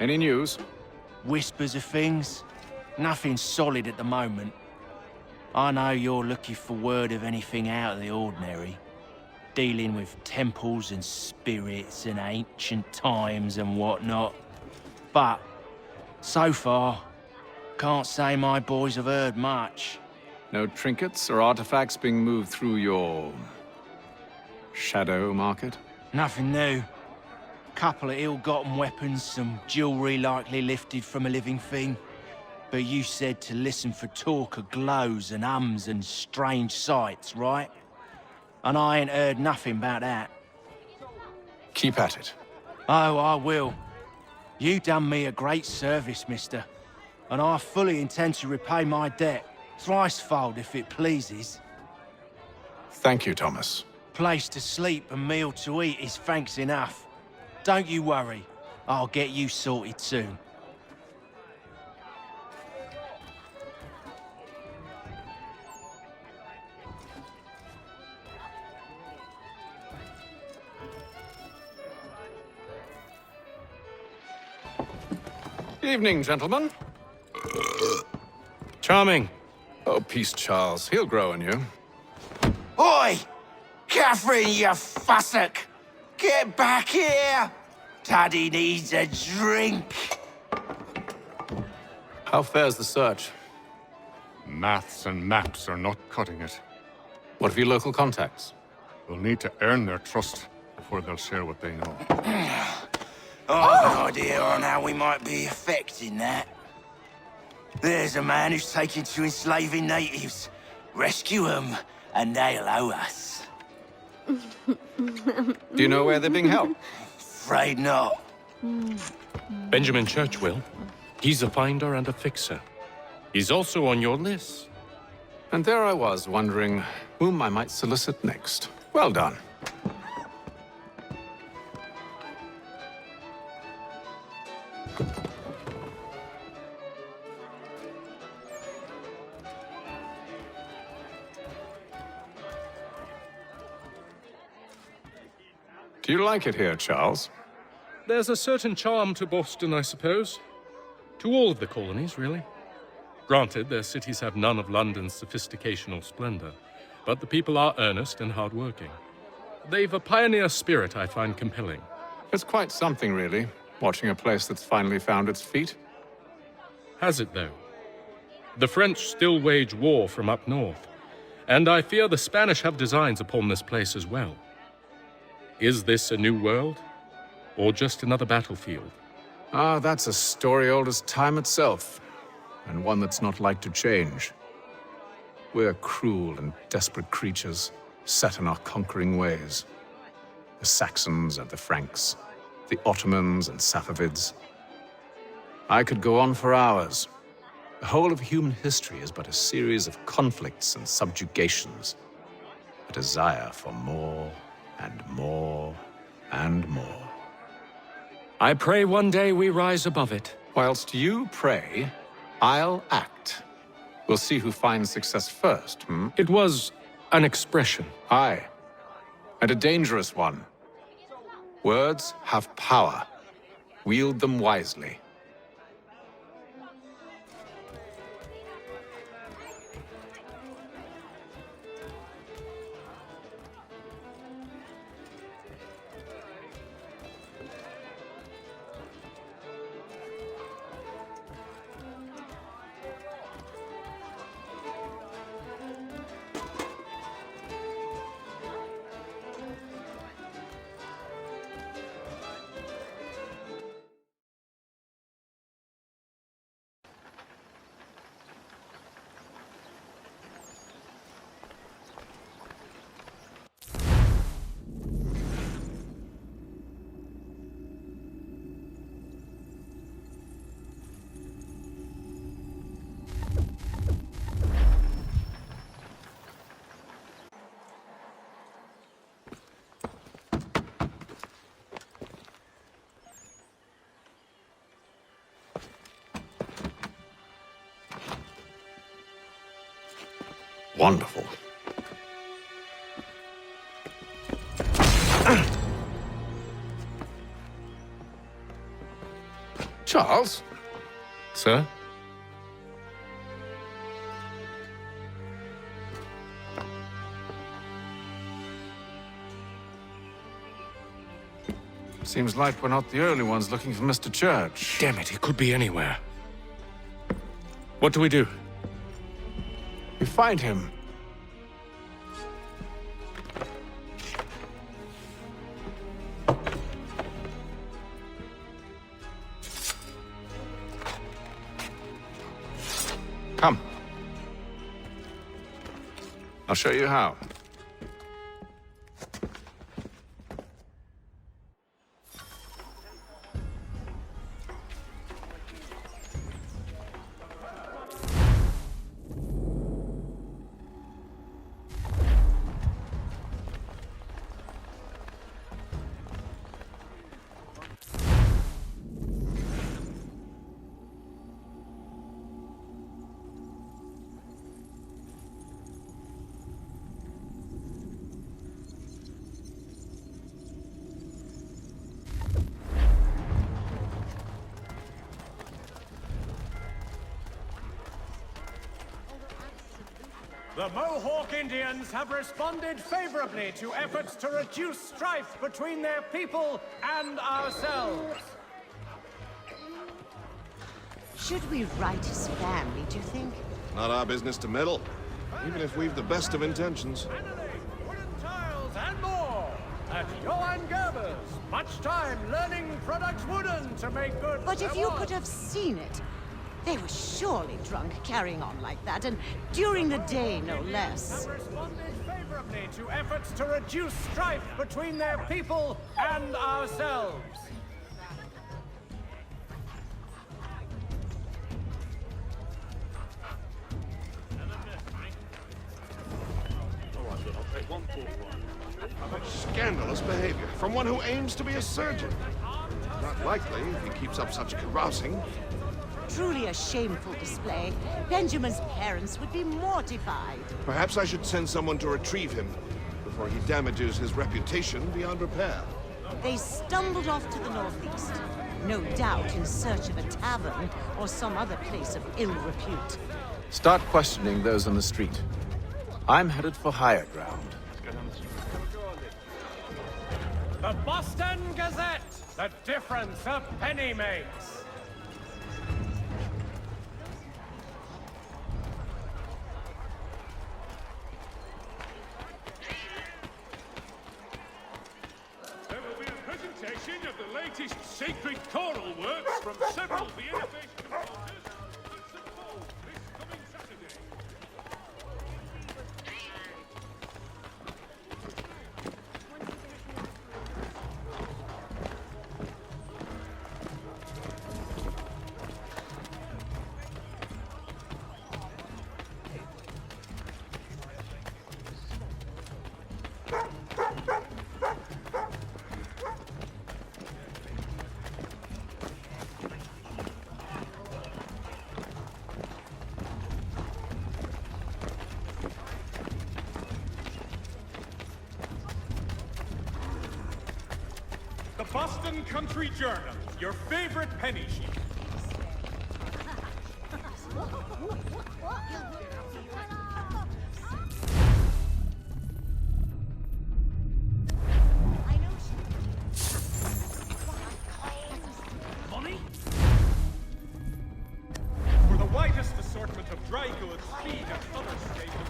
Any news? Whispers of things. Nothing solid at the moment. I know you're looking for word of anything out of the ordinary. Dealing with temples and spirits and ancient times and whatnot. But, so far, can't say my boys have heard much. No trinkets or artifacts being moved through your... shadow market? Nothing new. Couple of ill-gotten weapons, some jewelry likely lifted from a living thing. But you said to listen for talk of glows and ums and strange sights, right? And I ain't heard nothing about that. Keep at it. Oh, I will. You done me a great service, mister. And I fully intend to repay my debt. Thricefold, if it pleases. Thank you, Thomas. Place to sleep and meal to eat is thanks enough. Don't you worry. I'll get you sorted soon. Evening, gentlemen. Charming. Oh, peace, Charles. He'll grow on you. Oi! Catherine, you fussock! Get back here! Taddy needs a drink. How fares the search? Maths and maps are not cutting it. What of your local contacts? We'll need to earn their trust before they'll share what they know. I've an idea on how we might be affecting that. There's a man who's taken to enslaving natives. Rescue them, and they'll owe us. Do you know where they're being held? Afraid not. Benjamin Church will. He's a finder and a fixer. He's also on your list. And there I was, wondering whom I might solicit next. Well done. Do you like it here, Charles? There's a certain charm to Boston, I suppose. To all of the colonies, really. Granted, their cities have none of London's sophistication or splendor, but the people are earnest and hardworking. They've a pioneer spirit I find compelling. It's quite something, really, watching a place that's finally found its feet. Has it, though? The French still wage war from up north, and I fear the Spanish have designs upon this place as well. Is this a new world, or just another battlefield? Ah, that's a story old as time itself, and one that's not like to change. We're cruel and desperate creatures, set in our conquering ways. The Saxons and the Franks, the Ottomans and Safavids. I could go on for hours. The whole of human history is but a series of conflicts and subjugations. A desire for more and more and more. I pray one day we rise above it. Whilst you pray, I'll act. We'll see who finds success first, hmm? It was an expression. Aye, and a dangerous one. Words have power. Wield them wisely. Wonderful. Charles? Sir? Seems like we're not the only ones looking for Mr. Church. Damn it, he could be anywhere. What do we do? We find him. Come. I'll show you how. The Mohawk Indians have responded favorably to efforts to reduce strife between their people and ourselves. Should we write his family, do you think? Not our business to meddle, even if we've the best of intentions. Wooden tiles and more at Johann Gerber's. Much time learning products wooden to make good. But if you could have seen it, they were surely drunk carrying on like that, and during the day, no less. Have responded favorably to efforts to reduce strife between their people and ourselves. Scandalous behavior from one who aims to be a surgeon. Not likely if he keeps up such carousing. Truly a shameful display. Benjamin's parents would be mortified. Perhaps I should send someone to retrieve him before he damages his reputation beyond repair. They stumbled off to the northeast, no doubt in search of a tavern or some other place of ill repute. Start questioning those on the street. I'm headed for higher ground. The Boston Gazette. The difference a penny makes. There will be a presentation of the latest sacred choral works from several of the innovation composers at St. Paul's this coming Saturday. The Boston Country Journal, your favorite penny sheet. Money? For the widest assortment of dry goods, feed, and other staples.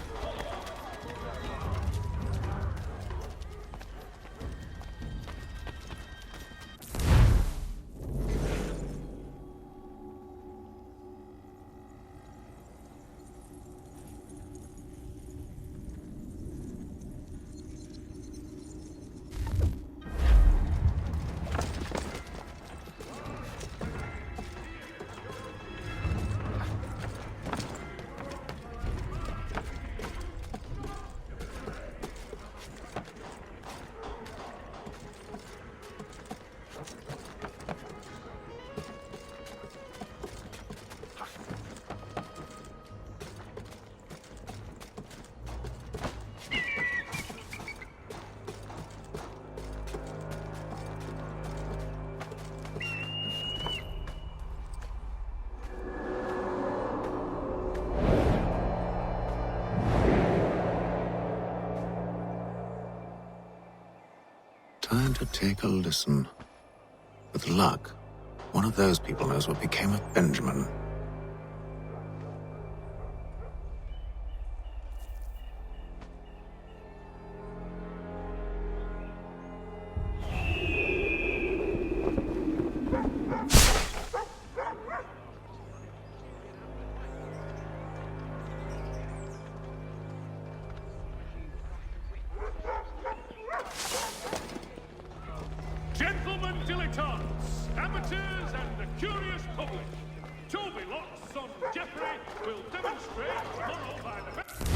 Time to take a listen. With luck, one of those people knows what became of Benjamin. Gentlemen dilettantes, amateurs, and the curious public, Toby Lock's son Geoffrey will demonstrate tomorrow by the best.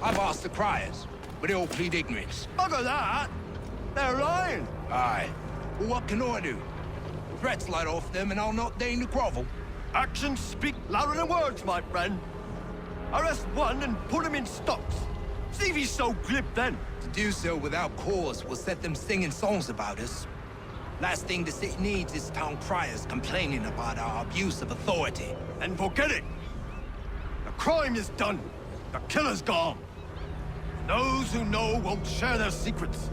I've asked the criers, but they all plead ignorance. Bugger that! They're lying! Aye. Well, what can I do? Threats light off them and I'll not deign to grovel. Actions speak louder than words, my friend. Arrest one and put him in stocks. See if he's so glib then. To do so without cause will set them singing songs about us. Last thing the city needs is town criers complaining about our abuse of authority. And forget it. The crime is done. The killer's gone. Those who know won't share their secrets.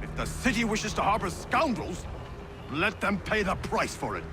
If the city wishes to harbor scoundrels, let them pay the price for it.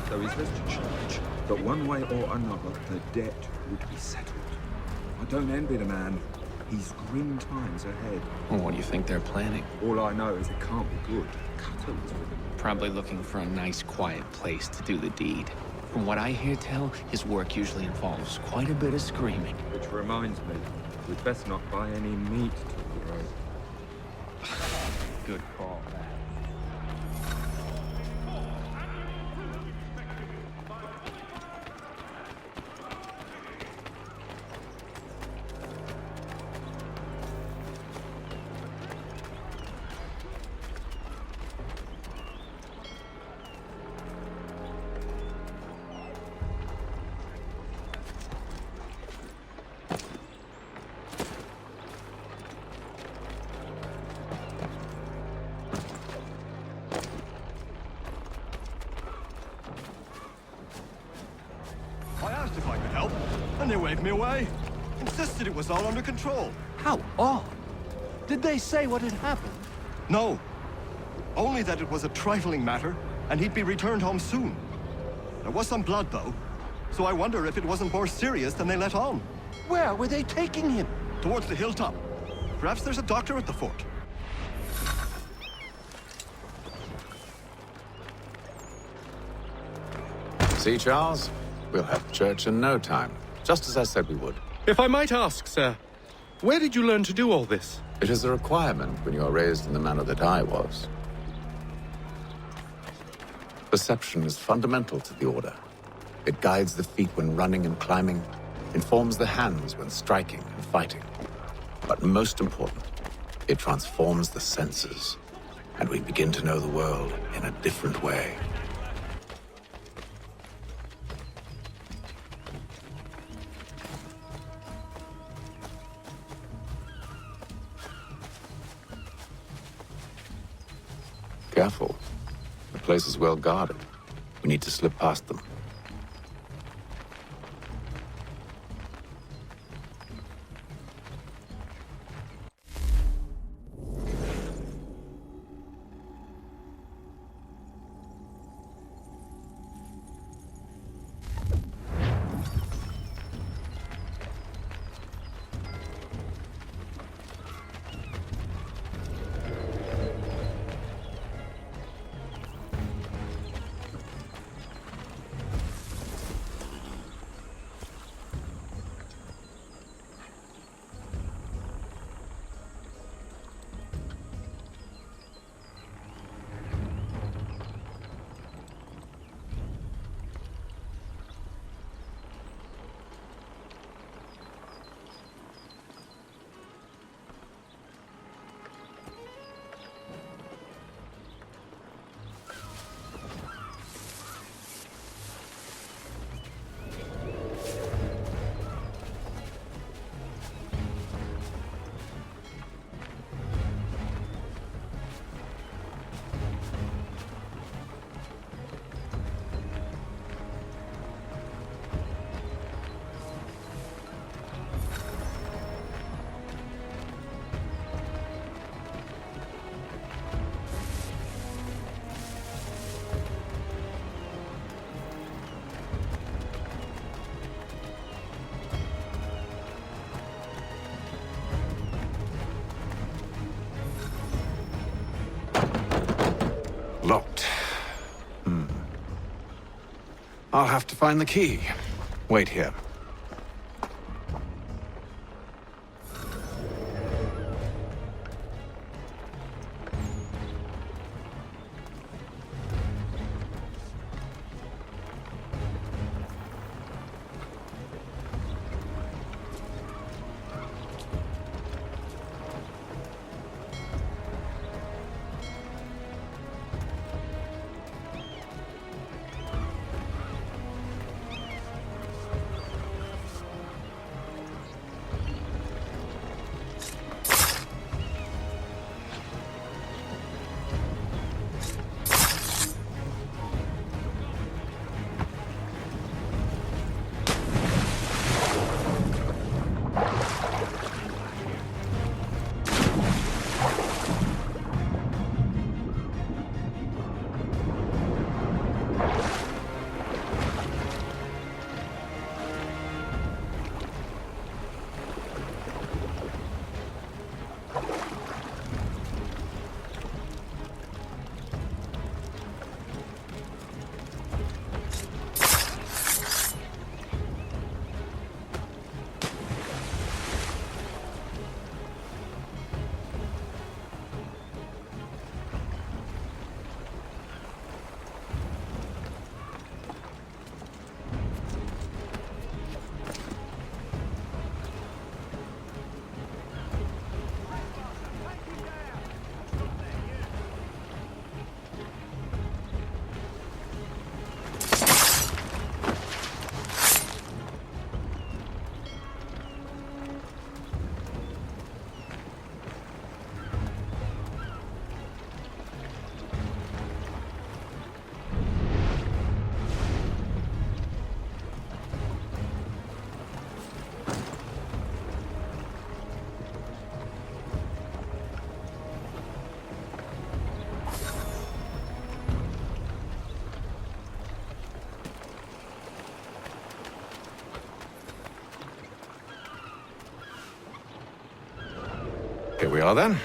So he's left to charge, but one way or another, the debt would be settled. I don't envy the man. He's grim times ahead. Well, what do you think they're planning? All I know is it can't be good. Cutter was with him. Probably looking for a nice, quiet place to do the deed. From what I hear tell, his work usually involves quite a bit of screaming. Which reminds me, we'd best not buy any meat till the road. Good call, that. help, and they waved me away. Insisted it was all under control. How odd. Did they say what had happened? No. Only that it was a trifling matter, and he'd be returned home soon. There was some blood, though, so I wonder if it wasn't more serious than they let on. Where were they taking him? Towards the hilltop. Perhaps there's a doctor at the fort. See, Charles? We'll have church in no time, just as I said we would. If I might ask, sir, where did you learn to do all this? It is a requirement when you are raised in the manner that I was. Perception is fundamental to the Order. It guides the feet when running and climbing, informs the hands when striking and fighting. But most important, it transforms the senses, and we begin to know the world in a different way. Careful. The place is well guarded. We need to slip past them. Locked. I'll have to find the key. Wait here. Here we are then.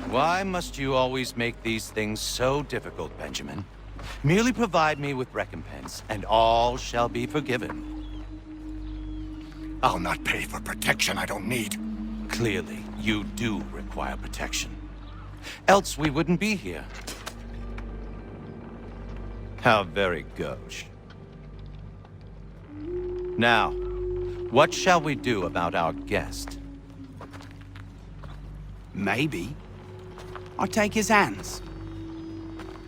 Why must you always make these things so difficult, Benjamin? Merely provide me with recompense, and all shall be forgiven. I'll not pay for protection I don't need. Clearly, you do require protection. Else we wouldn't be here. How very gauche. Now, what shall we do about our guest? Maybe I take his hands,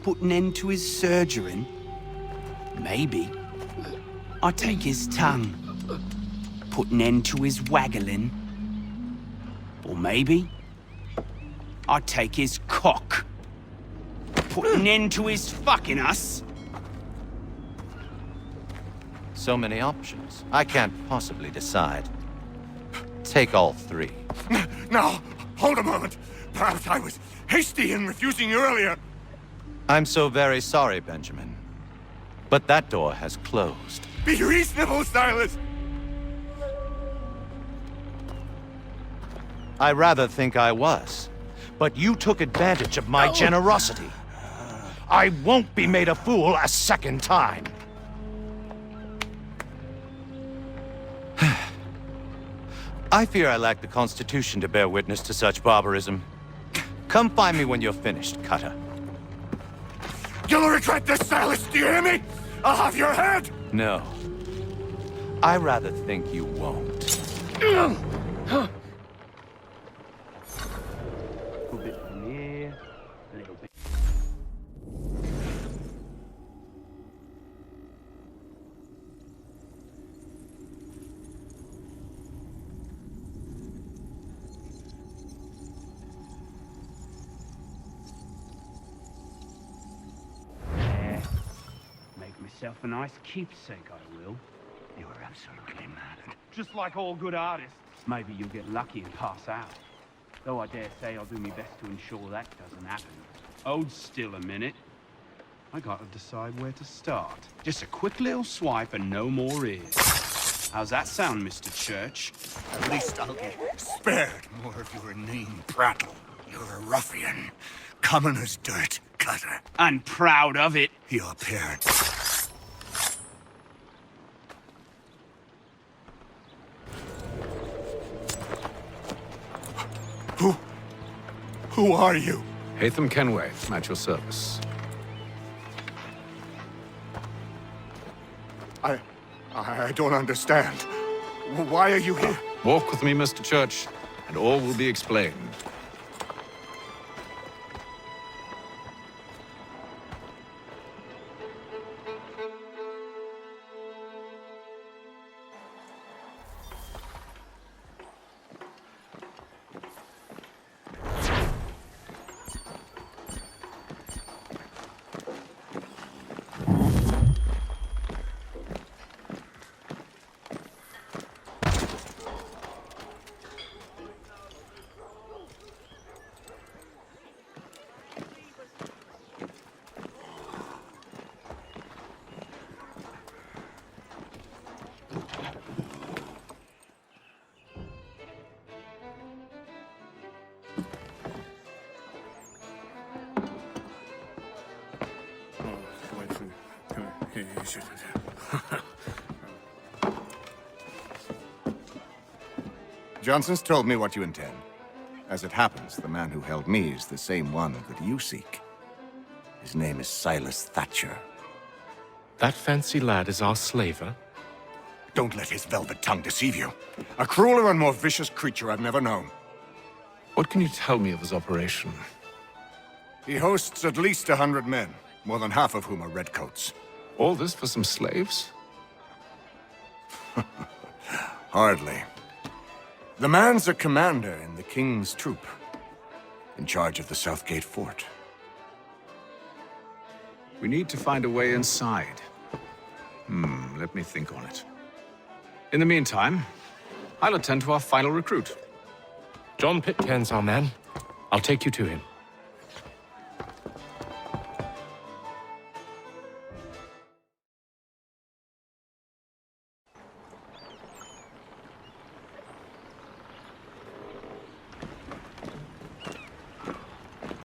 put an end to his surgering. Maybe I take his tongue, put an end to his waggling. Or maybe I take his cock, put an end to his fucking us. So many options. I can't possibly decide. Take all three. Now, hold a moment. Perhaps I was hasty in refusing you earlier. I'm so very sorry, Benjamin. But that door has closed. Be reasonable, Silas! I rather think I was. But you took advantage of my generosity. I won't be made a fool a second time. I fear I lack the constitution to bear witness to such barbarism. Come find me when you're finished, Cutter. You'll regret this, Silas, do you hear me? I'll have your head! No. I rather think you won't. A little bit from here, a little bit. Myself a nice keepsake, I will. You are absolutely mad. Just like all good artists. Maybe you'll get lucky and pass out. Though I dare say I'll do my best to ensure that doesn't happen. Hold still a minute. I gotta decide where to start. Just a quick little swipe and no more is. How's that sound, Mr. Church? At least I'll get spared more of your inane prattle. You're a ruffian. Common as dirt, Cutter. And proud of it. Your parents. Who are you? Haytham Kenway, at your service. I don't understand. Why are you here? Walk with me, Mr. Church, and all will be explained. Johnson's told me what you intend. As it happens, the man who held me is the same one that you seek. His name is Silas Thatcher. That fancy lad is our slaver? Don't let his velvet tongue deceive you. A crueler and more vicious creature I've never known. What can you tell me of his operation? He hosts at least 100 men, more than half of whom are redcoats. All this for some slaves? Hardly. The man's a commander in the King's troop, in charge of the Southgate Fort. We need to find a way inside. Let me think on it. In the meantime, I'll attend to our final recruit. John Pitcairn's our man. I'll take you to him.